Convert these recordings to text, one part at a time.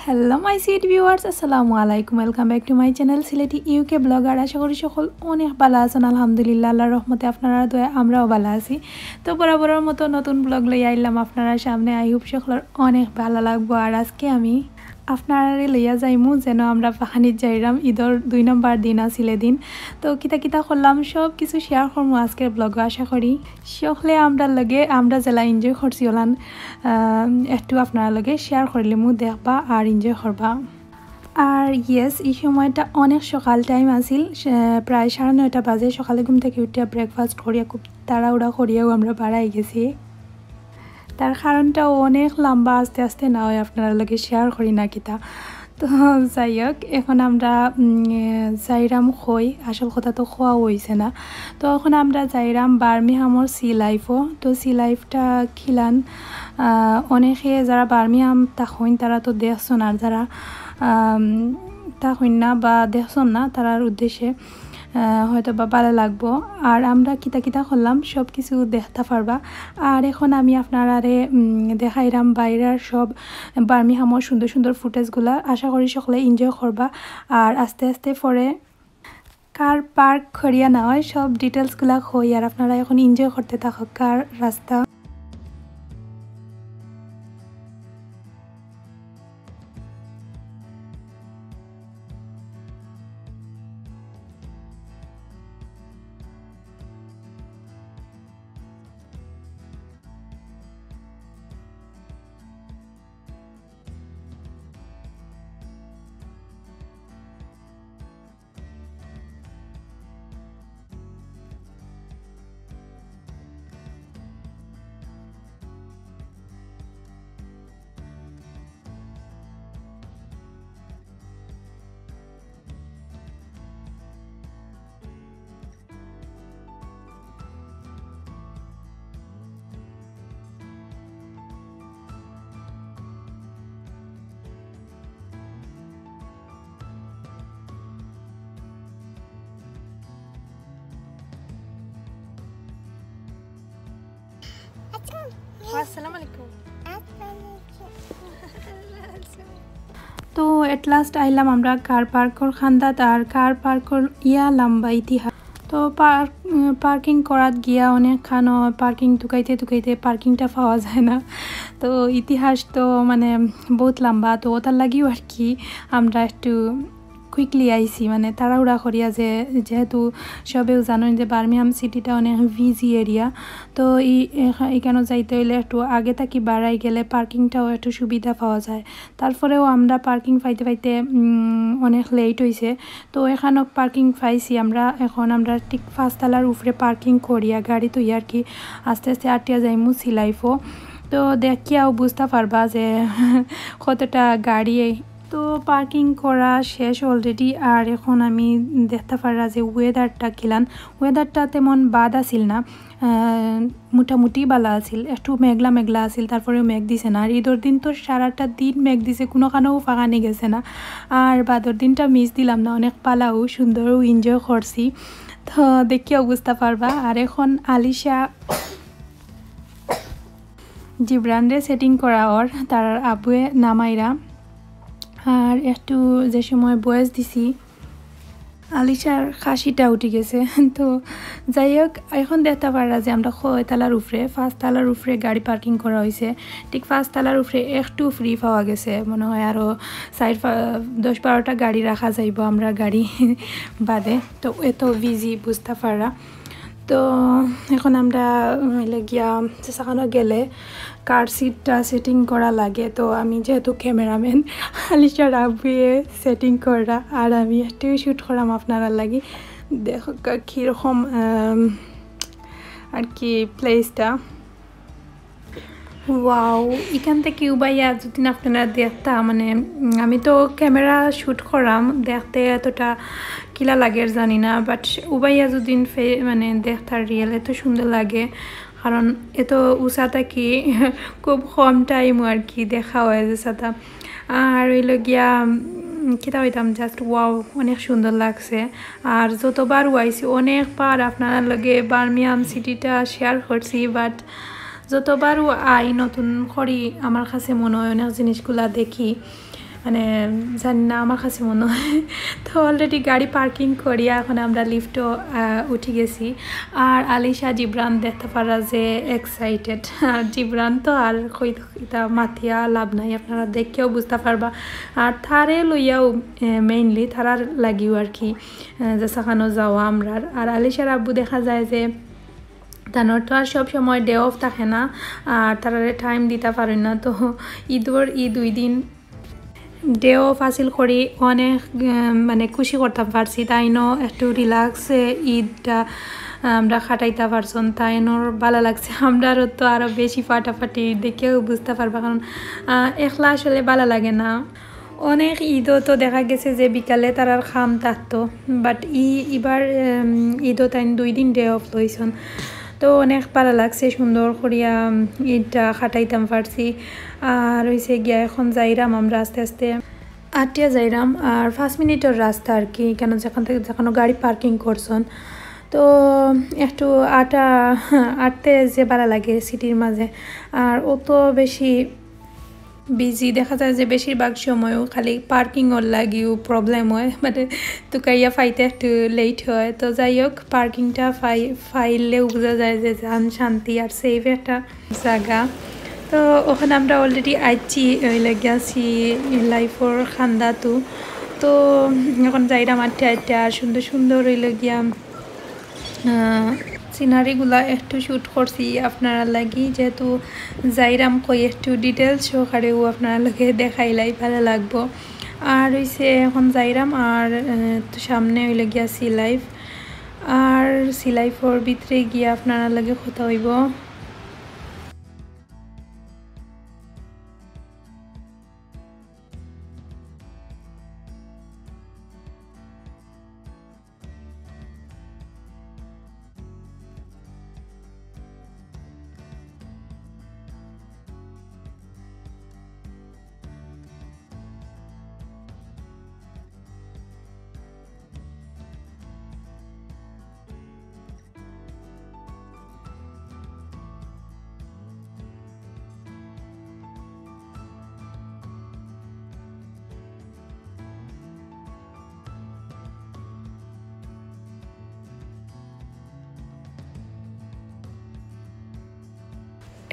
Hello my sweet viewers, আসসালামু আলাইকুম। Welcome back to my channel Sylheti UK blogger. আশা করি সকল অনেক ভালো আছেন। আলহামদুলিল্লাহ, আল্লাহর রহমতে আপনারা দয়া আমরাও ভালো আছি। তো বরাবরের মতো নতুন ব্লগ লই আইলাম আপনারা সামনে। আই হোপ সকলের অনেক ভালো লাগবো। আর আজকে আমি আপনারা লইয়া যাইমু যেন আমরা পাহানিত যাইরাম। ঈদর 2 নম্বর দিন আছিল এদিন। তো কিতা কিতা করলাম সব কিছু শেয়ার করবো আজকের ব্লগে। আশা করি সকলে আমরা জেলা এনজয় করছি ওলান একটু আপনার লগে শেয়ার করলিমু, দেখবা আর এনজয় করবা। আর ইয়েস, এই সময়টা অনেক সকাল টাইম আছিল, প্রায় 9:30 বাজে। সকালে ঘুম থেকে উঠিয়া ব্রেকফাস্ট করিয়া খুব তাড়াহুড়া করিয়াও আমরা বাড়াই গেছি। তার কারণটাও অনেক লম্বা, আস্তে আস্তে না হয় আপনার লগে শেয়ার করি না কিতা। তো যাই হোক, এখন আমরা যাইরাম খই, আসল কথা তো খোয়া হয়েছে না। তো এখন আমরা যাইরাম বার্মিহামর সি লাইফও। তো সি লাইফটা খিলান অনেকে যারা বার্মিহাম তাহইন তারা তো দেখছেন, আর যারা তাহইন না বা দেখছেন না তারার উদ্দেশ্যে হয়তো বা ভালো লাগবো। আর আমরা কিতা কিতা করলাম সব কিছু দেখতে পারবা। আর এখন আমি আপনারারে দেখাইরাম বাইরের সব বার্মিহামর সুন্দর সুন্দর ফুটেজগুলা। আশা করি সকলে এনজয় করবা। আর আস্তে আস্তে পরে কার পার্ক করিয়া না হয় সব ডিটেলসগুলা হই। আর আপনারা এখন এনজয় করতে থাকুক কার রাস্তা। আসসালামু আলাইকুম। তো এট লাস্ট আইলাম আমরা কার পার্কর খান্দাত। আর কার পার্কর লম্বা ইতিহাস। তো পার্কিং করাত গিয়া অনেক খানো পার্কিং টুকাইতে পার্কিংটা পাওয়া যায় না। তো ইতিহাস তো মানে বহুত লম্বা। তো ওটার লাগিও আর কি আমরা একটু কুইকলি আইছি, মানে তাড়াহুড়া করিয়া, যেহেতু সবেও জানেন যে বার্মিহাম সিটিটা অনেক বিজি এরিয়া। তো এখানে যাইতে হইলে একটু আগে থাকি বাড়াই গেলে পার্কিংটাও একটু সুবিধা পাওয়া যায়। তারপরেও আমরা পার্কিং পাইতে অনেক লেট হয়েছে। তো এখানে পার্কিং পাইছি আমরা। এখন আমরা ঠিক 5 তলার উপরে পার্কিং করিয়া গাড়ি তুই আর কি আস্তে আস্তে আটিয়া যাইমু সিলাইফও। তো দেখিয়াও বুঝতে পারবা যে কতটা গাড়ি। তো পার্কিং করা শেষ অলরেডি। আর এখন আমি দেখতে পারা যে ওয়েদারটা তেমন বাদ আসিল না, মোটামুটি বালা আছিল। একটু মেঘলা মেঘলা আছিল, তারপরেও মেঘ দিছে না। আর ঈদর দিন তো সারাটা দিন মেঘ দিছে, কোনোখানেও ফাঁকানি গেছে না। আর বাদর দিনটা মিস দিলাম না, অনেক পালাও সুন্দরও এনজয় করছি। তো দেখিও বুঝতে পারবা। আর এখন আলিশা জিব্রান্ডে সেটিং করা ওর তার আবুয়ে নামাইরা। আর একটু যে সময় বয়স দিছি আলিশার খাসিটা উঠে গেছে। তো যাই হোক, এখন দেখতে পারা যে আমরা 5 তলার উপরে 5 তলার উপরে গাড়ি পার্কিং করা হয়েছে। ঠিক 5 তলার উপরে একটু ফ্রি পাওয়া গেছে মনে হয়। আরও 10-12টা গাড়ি রাখা যাইব আমরা গাড়ি বাদে। তো এত বিজি বুঝতে পারা। তো এখন আমরা গিয়া সেখানে গেলে কার সিটটা সেটিং করা লাগে। তো আমি যেহেতু ক্যামেরাম্যান, আলিশার আবুয়ে সেটিং করা আর আমি একটু শ্যুট করাম আপনারা লাগি। দেখো কীরকম আর কি প্লেসটা। ওয়াও, এখান থেকে উবাইয়া যদি আপনারা দেখতাম, মানে আমি তো ক্যামেরা শ্যুট করাম, দেখতে এতটা কিলা লাগে জানি না, বাট উবাইয়া যদি মানে দেখতার রিয়েল এত সুন্দর লাগে। কারণ এত উঁচাটা কি খুব কম টাইম আর কি দেখা হয় যে সাথা। আর হইল গিয়া কিতা হইতাম জাস্ট ওয়াও, অনেক সুন্দর লাগছে। আর যতবার ওয়াইছি অনেকবার আপনার লগে বার্মিহাম সিটিটা শেয়ার করছি, বাট যতবার আই নতুন করি আমার কাছে মনে হয় অনেক জিনিসগুলা দেখি মানে জানি না আমার কাছে মনে হয়। তো অলরেডি গাড়ি পার্কিং করিয়া এখন আমরা লিফটও উঠে গেছি। আর আলিশা জিব্রান দেখতে পারা যে এক্সাইটেড। আর জিব্রান তো আর কইতা মাথিয়া লাভ নাই, আপনারা দেখেও বুঝতে পারবা। আর থারে লইয়াও মেইনলি থারার লাগিও আর কি যে সেখানেও যাওয়া আমরা। আর আলিশার আব্বু দেখা যায় যে তানোর তো আর সব সময় ডে অফ থাকে না, আর তারা টাইম দিতে পারে না। তো ঈদ 2 দিন ডে অফ আসিল করি অনেক মানে খুশি করতে পারছি, তাইনও একটু রিল্যাক্সে ঈদটা আমরা খাটাইতে পারছন, তাইনোর ভালো লাগছে। আমরারও তো আরও বেশি ফাটাফাটি দেখেও বুঝতে পারবা, কারণ একলা আসলে ভালো লাগে না। অনেক ঈদও তো দেখা গেছে যে বিকালে তারার খাম থাকতো, বাট এবার ঈদও তাই 2 দিন ডে অফ লইছন। তো অনেক ভালো লাগছে, সুন্দর করিয়া ঈদটা খাটাইতাম পারছি। আর হয়েছে গিয়া এখন যাইরাম আমরা আস্তে আস্তে আটিয়া যাইরাম। আর 5 মিনিটের রাস্তা আর কি, কেন যেখান থেকে যেখানে গাড়ি পার্কিং করছন। তো একটু আটতে যে ভালো লাগে সিটির মাঝে, আর অত বেশি বিজি দেখা যায় যে বেশিরভাগ সময়ও খালি পার্কিংয়ের লাগিও প্রবলেম হয়, মানে তুকাইয়া ফাইতে একটু লেট হয়। তো যাই হোক পার্কিংটা ফাইলেও বোঝা যায় যে শান্তি আর সেফ একটা জায়গা। তো ওখানে আমরা অলরেডি আইছি গেছি লাইফর খান্দাতো। তো এখন যাইরাম আটটা আর সুন্দর সুন্দর গিয়া সিনারিগুলা একটু শ্যুট করছি আপনারা লাগি, যেহেতু যাইরাম কই একটু ডিটেলস সহকারেও আপনারা লোকে দেখাইলাই ভালো লাগবো। আর হইছে এখন যাইরাম আর সামনে হইলে গিয়া সি লাইফ, আর সি লাইফর ভিতরে গিয়া আপনারা লাগে কথা হইব।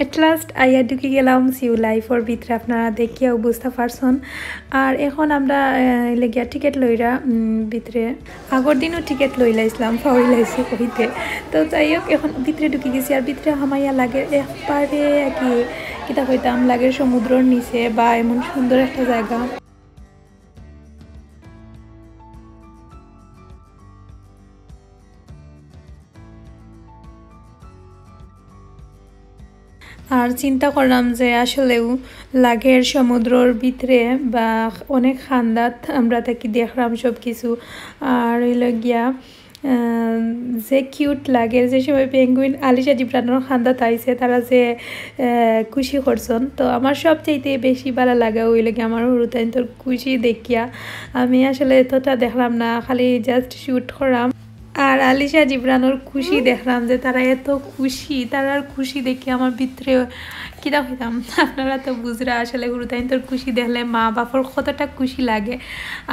এট লাস্ট আইয়া ঢুকে গেলাম সিউ লাইফর ভিতরে, আপনারা দেখিয়াও বুঝতে পারছেন। আর এখন আমরা লেগিয়া টিকিট লইরা ভিতরে আগর দিনও টিকিট লইলাইছিলাম, পাওয়াই লাইছি কইতে। তো যাই হোক এখন ভিতরে ঢুকে গেছি, আর ভিতরে হামাইয়া লাগে একবারে কি কিতা কইতাম লাগে সমুদ্রের নিচে বা এমন সুন্দর একটা জায়গা। আর চিন্তা করলাম যে আসলেও লাগের সমুদ্রের ভিতরে বা অনেক খান্দাত আমরা তাকে দেখলাম সব কিছু। আর হইল গিয়া যে কিউট লাগে, যে সময় পেঙ্গুইন আলিশা জিব্রানোর খান্দাত আইছে তারা যে খুশি করছেন। তো আমার সবচাইতে বেশি ভালো লাগা হইল গিয়া আমার হুরুতাইন তোর খুশি দেখিয়া। আমি আসলে এতটা দেখলাম না, খালি জাস্ট শ্যুট করলাম। আর আলিশা জিব্রানোর খুশি দেখলাম যে তারা এত খুশি, তারার খুশি দেখে আমার ভিতরে কিরা হইতাম। আপনারা তো বুঝরা আসলে গুরুতাইন তোর খুশি দেখলে মা বাপর কতটা খুশি লাগে।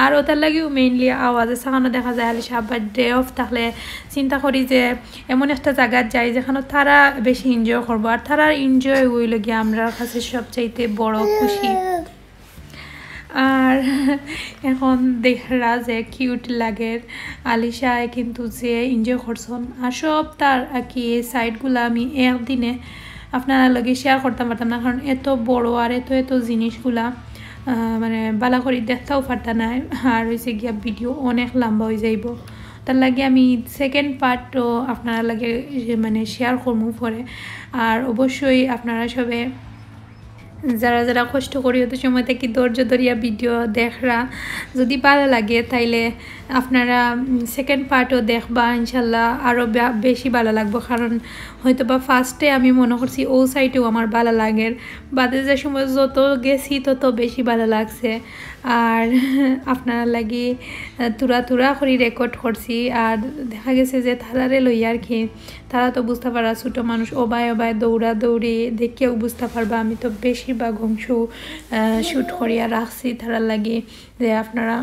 আর ওটার লাগেও মেইনলি আওয়াজে সাকানো দেখা যায় আলিশা আব্বার ডে অফ থাকলে চিন্তা করি যে এমন একটা জায়গা যাই যেখানে তারা বেশি এনজয় করবো, আর তারা এনজয় হইল গিয়ে আমরা কাছে সবচাইতে বড় খুশি। আর এখন দেখরা যে কিউট লাগে আলিশায় কিন্তু যে এনজয় করছেন। আর সব তার আর কি সাইডগুলো আমি একদিনে আপনারা লগে শেয়ার করতে পারতাম না, কারণ এত বড় আর এত জিনিসগুলা মানে বালা করে দেখতেও পারতাম না। আর হয়েছে গিয়া ভিডিও অনেক লম্বা হয়ে যাইব, তার লাগে আমি সেকেন্ড পার্টও আপনারা লাগে মানে শেয়ার করবো পরে। আর অবশ্যই আপনারা সবে যারা যারা কষ্ট করি হতে সময় থেকে ধৈর্য ধরিয়া ভিডিও দেখরা, যদি ভালো লাগে তাইলে আপনারা সেকেন্ড পার্টও দেখবা ইনশাল্লাহ আরও বেশি ভালো লাগবে কারণ হয়তো বা ফার্স্টে আমি মনে করছি ও সাইডেও আমার ভালো লাগের বাদে যে সময় যত গেছি তত বেশি ভালো লাগছে আর আপনারা লাগি তুরা করে রেকর্ড করছি আর দেখা গেছে যে তারারে লই আর কি তারা তো বুঝতে পারা ছোটো মানুষ ওবায় দৌড়ি দেখেও বুঝতে পারবা আমি তো বেশিরভাগ অংশ শ্যুট করিয়া রাখছি তারা লাগি যে আপনারা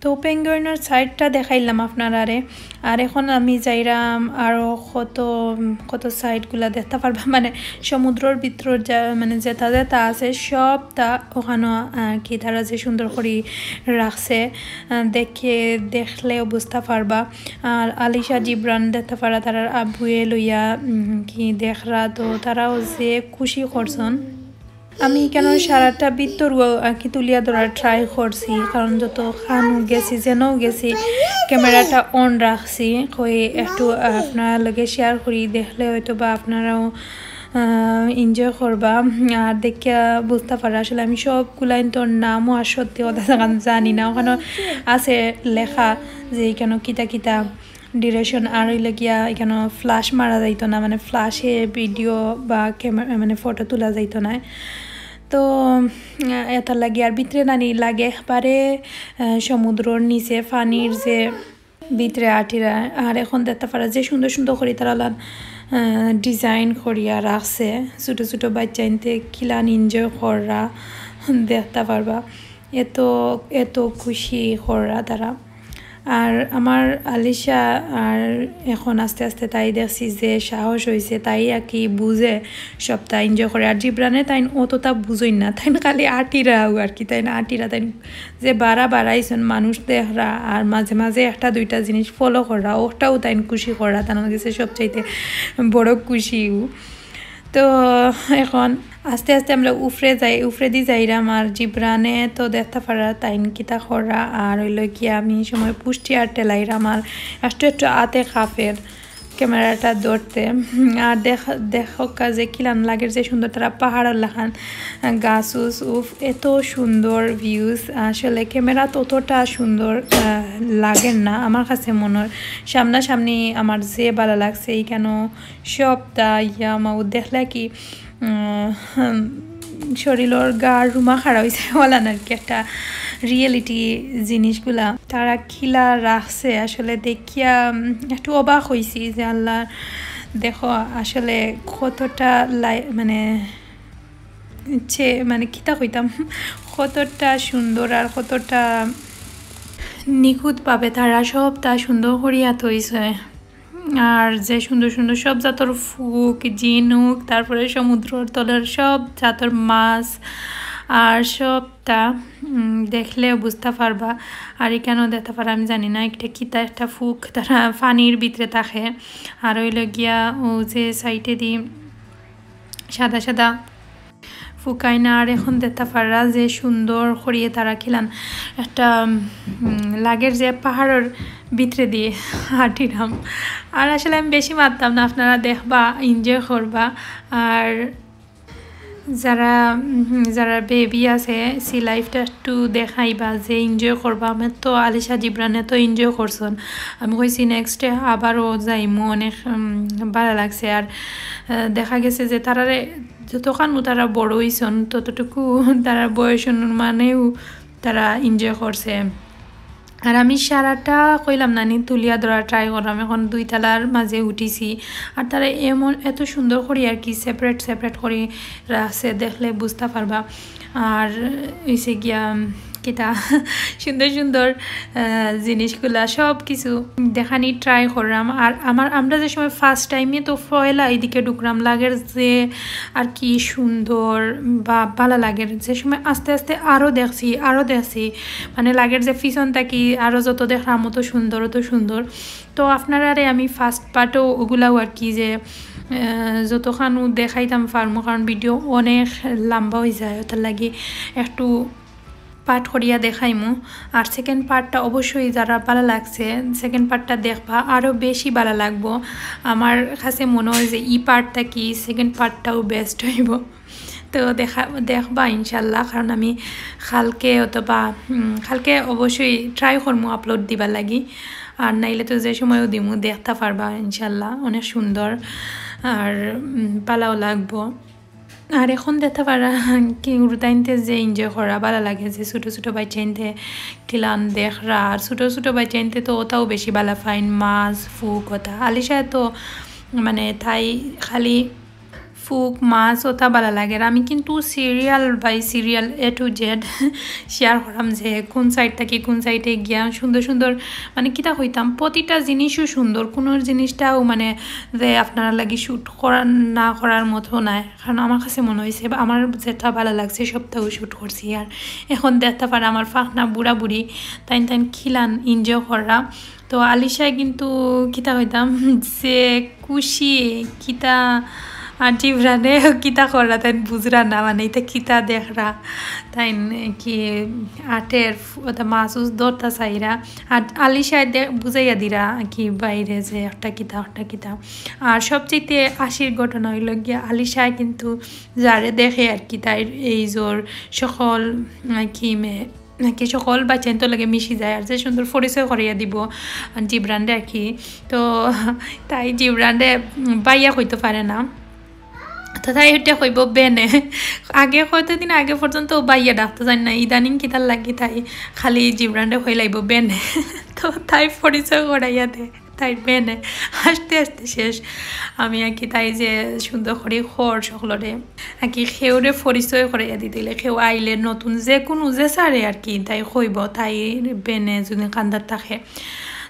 তো পেঙ্গুইনের সাইডটা দেখাইলাম আপনারারে আর এখন আমি যাইরাম আরও কত সাইডগুলা দেখতে পারবা মানে সমুদ্রের ভিতর যা মানে যেটা আছে সবটা ওখানে কি তারা যে সুন্দর করে রাখছে দেখলেও বুঝতে পারবা আর আলিশা জিব্রান দেখতে পারা তারার আব্বুয়ে লইয়া কি দেখরা তো তারাও যে খুশি করছেন আমি কেন সারাটা ভিতর আর কি তুলিয়া ধরার ট্রাই করছি কারণ যত খানু গেছি যেনও গেছি ক্যামেরাটা অন রাখছি হয়ে একটু আপনার লগে শেয়ার করি দেখলে হয়তো বা আপনারাও এনজয় করবা আর দেখিয়া বুঝতে পারা আসলে আমি সবগুলাই তোর নামও আর সত্যি কথা জানি না ওখানে আছে লেখা যে এখানে কিতা ডিউরেশন আর হইলে গিয়া এখানে ফ্ল্যাশ মারা যাইতো না মানে ফ্ল্যাশে ভিডিও বা ক্যামেরা মানে ফটো তোলা যাইতো না তো এটা লাগে আর ভিতরে নানি লাগে একবারে সমুদ্রর নিচে পানির যে ভিতরে আটিরা আর এখন দেখতে পারা যে সুন্দর করে তারা ডিজাইন করিয়া রাখছে ছোটো বাচ্চা ইনতে কিলান এনজয় কররা দেখতে পারবা এত খুশি কররা তারা আর আমার আলিশা আর এখন আস্তে আস্তে তাই দেখছি যে সাহস হয়েছে তাই আর কি বুঝে সবটা এনজয় করে আর জিব্রানে তাই অতটা বুঝই না তাই খালি আটিরাও আর কি তাই না আটিরা তাই যে বাড়াইছেন মানুষ দেখরা আর মাঝে একটা দুইটা জিনিস ফলো করা ওটাও তাই খুশি করা তার গেছে সবচাইতে বড় খুশি তো এখন আস্তে আমরা উফরে দি যাইরাম আর জিব্রানে তো দেখতে পারা তাইন কিতা করা আর হইল কি আমি সময় পুষ্টি আর টেলাইরাম আর একটু আতে খাফের ক্যামেরাটা ধরতে আর দেখো কাজে কিলান লাগের যে সুন্দর তারা পাহাড়ের লাখান গাছ এত সুন্দর ভিউজ আসলে ক্যামেরা ততটা সুন্দর লাগে না আমার কাছে মনে হয় সামনাসামনি আমার যে ভালো লাগছে এই কেন সবটা মাউ দেখলে কি শরীরের গার রুমা খাড়া হয়েছে বলা না আর কি একটা রিয়েলিটি জিনিসগুলা তারা খিলা রাখছে আসলে দেখিয়া একটু অবাক হয়েছি যে আল্লাহ দেখো আসলে কতটা মানে কিতা কইতাম কতটা সুন্দর আর কতটা নিখুঁতভাবে তারা সবটা সুন্দর করিয়া থইছে আর যে সুন্দর সব জাতর ফুক ঝিনুক তারপরে সমুদ্রের তলের সব জাতর মাছ আর সবটা দেখলে বুঝতে পারবা আর এখানেও দেখতে পারা আমি জানি না একটা ফুক তারা পানির ভিতরে থাকে আর হইল গিয়া ও যে সাইডে দি সাদা ফুকাই না আর এখন দেখতে পারা যে সুন্দর করিয়ে তারা খিলান একটা লাগের যে পাহাড়ের ভিতরে দিয়ে হাঁটিলাম আর আসলে আমি বেশি মারতাম না আপনারা দেখবা এনজয় করবা আর যারা বেবি আছে সি লাইফটা একটু দেখাইবা যে এনজয় করবা আমার তো আলিশা জিব্রানে তো এনজয় করছেন আমি কইছি নেক্সটে আবারও যাইমু অনেক ভালো লাগছে আর দেখা গেছে যে তারারে যতক্ষণ তারা বড় হইছেন ততটুকু তারা বয়স মানেও তারা এনজয় করছে আর আমি সারাটা কইলাম নানি তুলিয়া ধরা ট্রাই করলাম এখন 2 তলার মাঝে উঠিছি আর তারা এত সুন্দর করে আর কি সেপারেট করে রাখছে দেখলে বুঝতে পারবা আর এসে গিয়া কিতা সুন্দর সুন্দর জিনিসগুলা সব কিছু দেখানি ট্রাই করলাম। আর আমরা যে সময় ফার্স্ট টাইমে তো পয়লা এইদিকে ঢুকলাম, লাগের যে আর কি সুন্দর বা ভালো লাগের, যে সময় আস্তে আস্তে আরও দেখছি মানে লাগের যে পিছন থাকি আরও যত দেখলাম অত সুন্দর। তো আপনারারে আমি ফার্স্ট পার্টও ওগুলাও আর কি যে যতখানো দেখাইতাম পারমো, কারণ ভিডিও অনেক লম্বা হয়ে যায়, ওটার লাগি একটু পার্ট করিয়া দেখাইমু। আর সেকেন্ড পার্টটা অবশ্যই যারা ভালো লাগছে সেকেন্ড পার্টটা দেখবা, আরও বেশি ভালো লাগবো। আমার কাছে মনে হয় যে ই পার্টটা কি সেকেন্ড পার্টটাও বেস্ট হইব। তো দেখবা ইনশাল্লাহ, কারণ আমি কালকে অবশ্যই ট্রাই করবো আপলোড দিবার লাগি, আর নাইলে তো যে সময়ও দিমু দেখতে পারবা ইনশাল্লাহ, অনেক সুন্দর আর ভালো লাগবো। আর এখন দেখতে পারা কি উড়তাইনতে যে এনজয় করা ভালো লাগে, যে ছোটো ছোটো বাচ্চাইনতে খিলান দেখরা, আর ছোটো বাচ্চাইনতে তো ওটাও বেশি ভালো ফাইন মাছ ফুক ওটা। আলিশা তো মানে তাই খালি ফুক মাছ ওটা ভালো লাগে। আমি কিন্তু serial by serial A to Z share করলাম যে কোন সাইডটা কি কোন সাইডে গিয়া সুন্দর মানে কিতা হইতাম, প্রতিটা জিনিসও সুন্দর, কোনো জিনিসটাও মানে যে আপনারা লাগি শ্যুট না করার মতো নাই, কারণ আমার কাছে মনে হয়েছে আমার যেটা ভালো লাগছে সবটাও শ্যুট করছি। আর এখন দেখতে পারে আমার ফাঁকনা বুড়ি তাইন খিলান এনজয় করা। তো আলিশায় কিন্তু কিতা হইতাম যে খুশি কিতা, আর জিব্রানে কিতা করা তাই বুঝরা না, মানে এটা কিতা দেখরা তাই কি আটের ওটা মাছ দরটা চাইরা, আর আলিশায় বুঝাইয়া দিরা কি বাইরে যে একটা কিতা। আর সবচেয়ে হাসির ঘটনা হইল গিয়া আলিশায় কিন্তু যারে দেখে আর কি তাই এই জোর সকল কি নাকি সকল বাচ্চাইন তো লাগে মিশি যায়, আর যে সুন্দর পরিচয় করিয়া দিব জিব্রানডে আর কি। তো তাই জিব্রানডে বাইয়া কইতে পারে না, তো তাই এটা কইব বেনে, আগে কতদিন আগে পর্যন্ত বাইয়া ডাকতে জানি না, ইদানিং কিতার লাগি তাই খালি জিব্রানডে হয়ে লাইব বেনে। তো তাই পরিচয় করাইয়া দে তাই বেনে, আস্তে শেষ আমি আর কি তাই যে সুন্দর করে সকলরে আর কি সেউরে পরিচয় করাইয়া দিলে কেউ আইলে নতুন যে কোনো যে সারে আর কি তাই কইব তাই বেনে যদি কান্দার থাকে।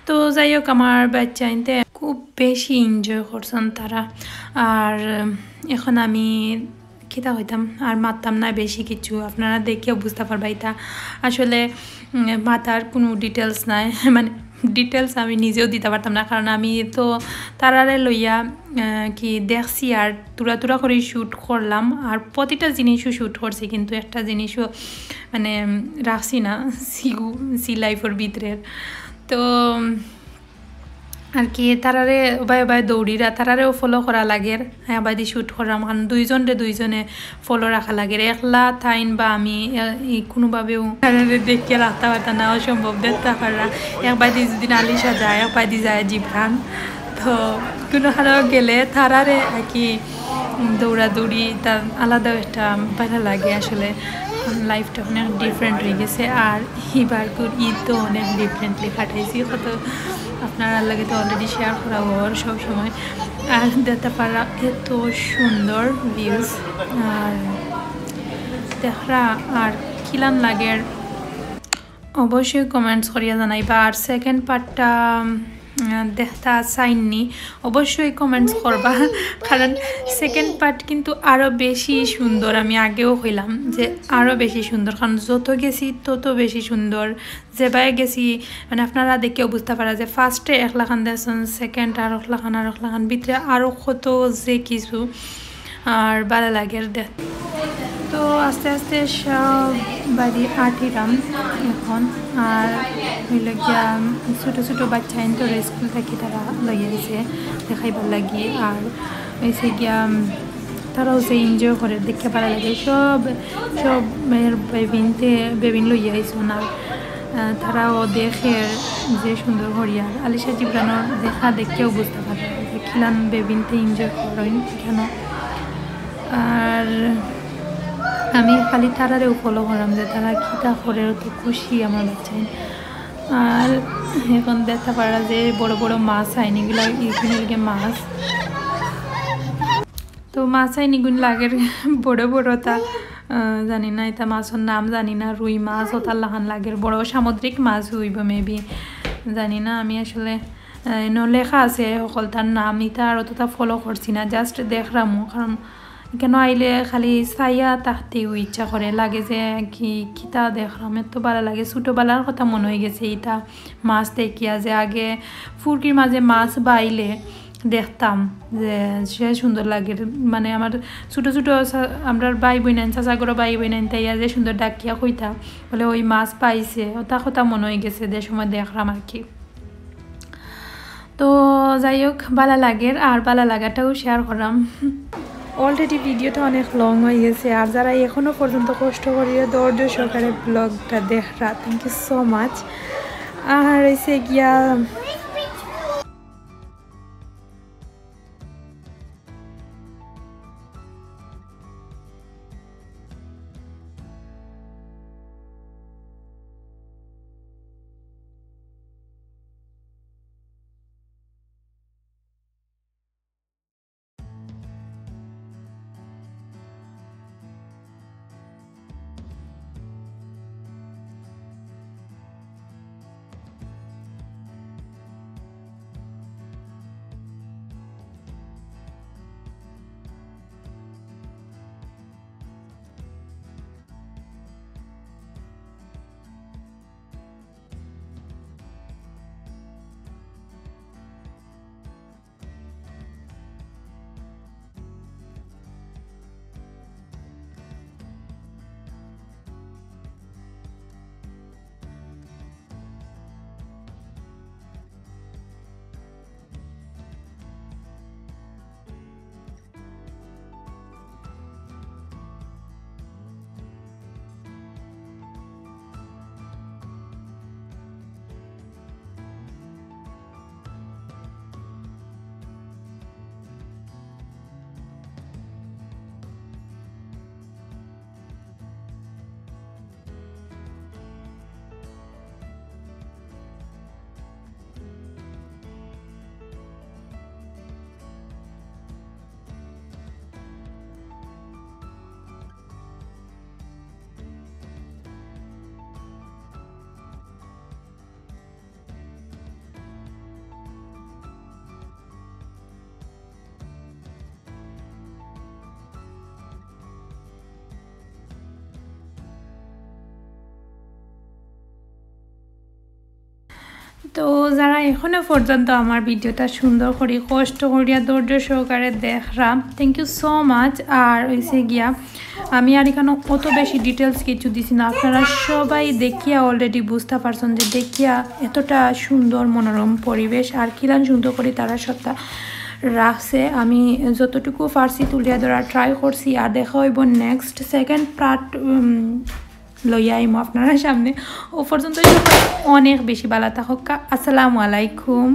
তো যাই হোক আমার বাচ্চাইনতে খুব বেশি এনজয় করছেন তারা। আর এখন আমি কিতা হইতাম আর মারতাম না বেশি কিছু, আপনারা দেখেও বুঝতে পারবা এটা আসলে মাতার কোনো ডিটেলস নাই, মানে ডিটেলস আমি নিজেও দিতে পারতাম না, কারণ আমি তো তারারে লইয়া কি দেখছি আর তুরা করে শ্যুট করলাম, আর প্রতিটা জিনিসও শ্যুট করছি, কিন্তু একটা জিনিসও মানে রাখছি না সি লাইফের ভিতরের। তো আর কি তারারে বাই দৌড়িরা তারারেও ফলো করা লাগে, হ্যাঁ বাইদি শ্যুট করাম, কারণ দুইজনে ফলো রাখা লাগে, একলা তাইন বা আমি কোনোভাবেও তারারে দেখিয়ে রাখতে পারতাম না, অসম্ভব দেখতে পারা। একবাদি যদি আলিশা যায় একবাদি যায় জিব্রান, তো কোনো হারাও গেলে তারারে আর কি দৌড়াদৌড়ি তার আলাদা একটা ভালো লাগে। আসলে লাইফটা অনেক ডিফারেন্ট হয়ে গেছে, আর এবারকুর ঈদ তো অনেক ডিফারেন্টলি কাটাইছি, কত আপনারা লাগে তো অলরেডি শেয়ার করা হওয়ার সবসময়। আর দেখতে পারা এত সুন্দর ভিউজ আর দেখরা আর কিলান লাগের অবশ্যই কমেন্টস করিয়া জানাইবা। আর সেকেন্ড পার্টটা দেখতা চাইনি অবশ্যই কমেন্টস করবা, কারণ সেকেন্ড পার্ট কিন্তু আরও বেশি সুন্দর। আমি আগেও কইলাম যে আরও বেশি সুন্দর, কারণ যত গেছি তত বেশি সুন্দর। যেভাবে গেছি মানে আপনারা দেখেও বুঝতে পারা যে ফার্স্টে 1 লাখান দেখছেন, সেকেন্ড আর 1 লাখান ভিতরে আরও কত যে কিছু আর ভালো লাগে দেখ। তো আস্তে সব বাড়ি আটিরাম এখন, আর হইল গিয়া ছোটো বাচ্চা তো স্কুল থাকি তারা লইয়া গেছে দেখাইবার লাগি, আর হয়েছে গিয়া তারাও যে এনজয় করে দেখতে ভালো লাগে। সব বেবিন লইয়া আইসো না, তারাও দেখে যে সুন্দর হরিয়ার আলিশা জিব্রানোর দেখেও বুঝতে পারে যে খিলান বেবিনতে এনজয় করেন কেন। আর আমি খালি তারারেও ফলো করলাম যে তারা খিতা করে তো খুশি আমার বাচ্চাই। আর এখন দেখতে পারা যে বড় মাছ আইনি এগুলো লাগে মাছ, তো মাছ আইনিগুলো লাগে বড় তা জানি না এটা মাছের নাম জানি না রুই মাছ ওটার লাহান লাগের বড় সামুদ্রিক মাছ হইব মেবি জানি না আমি আসলে লেখা আছে সকলটার নাম এটা আর অতটা ফলো করছি না জাস্ট দেখলামও কারণ কেন আইলে খালি চাইয়া তাহতেও ইচ্ছা করে লাগে যে কি কিতা দেখলাম এত ভালো লাগে ছোটোবেলার কথা মনে হয়ে গেছে এটা মাছ দেখিয়া যে আগে ফুরকির মাঝে মাছ বাইলে দেখতাম যে সে সুন্দর লাগে মানে আমার ছোটো ছোটো আমরা ভাই বোন চাচাগরো ভাই বোন তাইয়া যে সুন্দর ডাকিয়া কইতা বলে ওই মাছ পাইছে ওটা কথা মনে হয়ে গেছে যে সময় দেখলাম আর কি তো যাই হোক ভালো লাগে আর ভালো লাগাটাও শেয়ার করলাম অলরেডি ভিডিওটা অনেক লং হয়ে গেছে আর যারা এখনও পর্যন্ত কষ্ট করিয়ে ধৈর্য সহকারে ব্লগটা দেখরা থ্যাংক ইউ সো মাচ আর এসে গিয়া তো যারা এখনো পর্যন্ত আমার ভিডিওটা সুন্দর করে কষ্ট করিয়া ধৈর্য সহকারে দেখলাম থ্যাংক ইউ সো মাচ আর হয়েছে গিয়া আমি আর এখানে অত বেশি ডিটেলস কিছু দিছি না আপনারা সবাই দেখিয়া অলরেডি বুঝতে পারছেন যে দেখিয়া এতটা সুন্দর মনোরম পরিবেশ আর কিলান সুন্দর করে তারা সত্তা রাখছে আমি যতটুকু পারছি তুলিয়া ধরার ট্রাই করছি আর দেখা হইব নেক্সট সেকেন্ড পার্ট লইয়া আইম আপনারা সামনে ও পর্যন্ত অনেক বেশি ভালো থাকুক আসসালামু আলাইকুম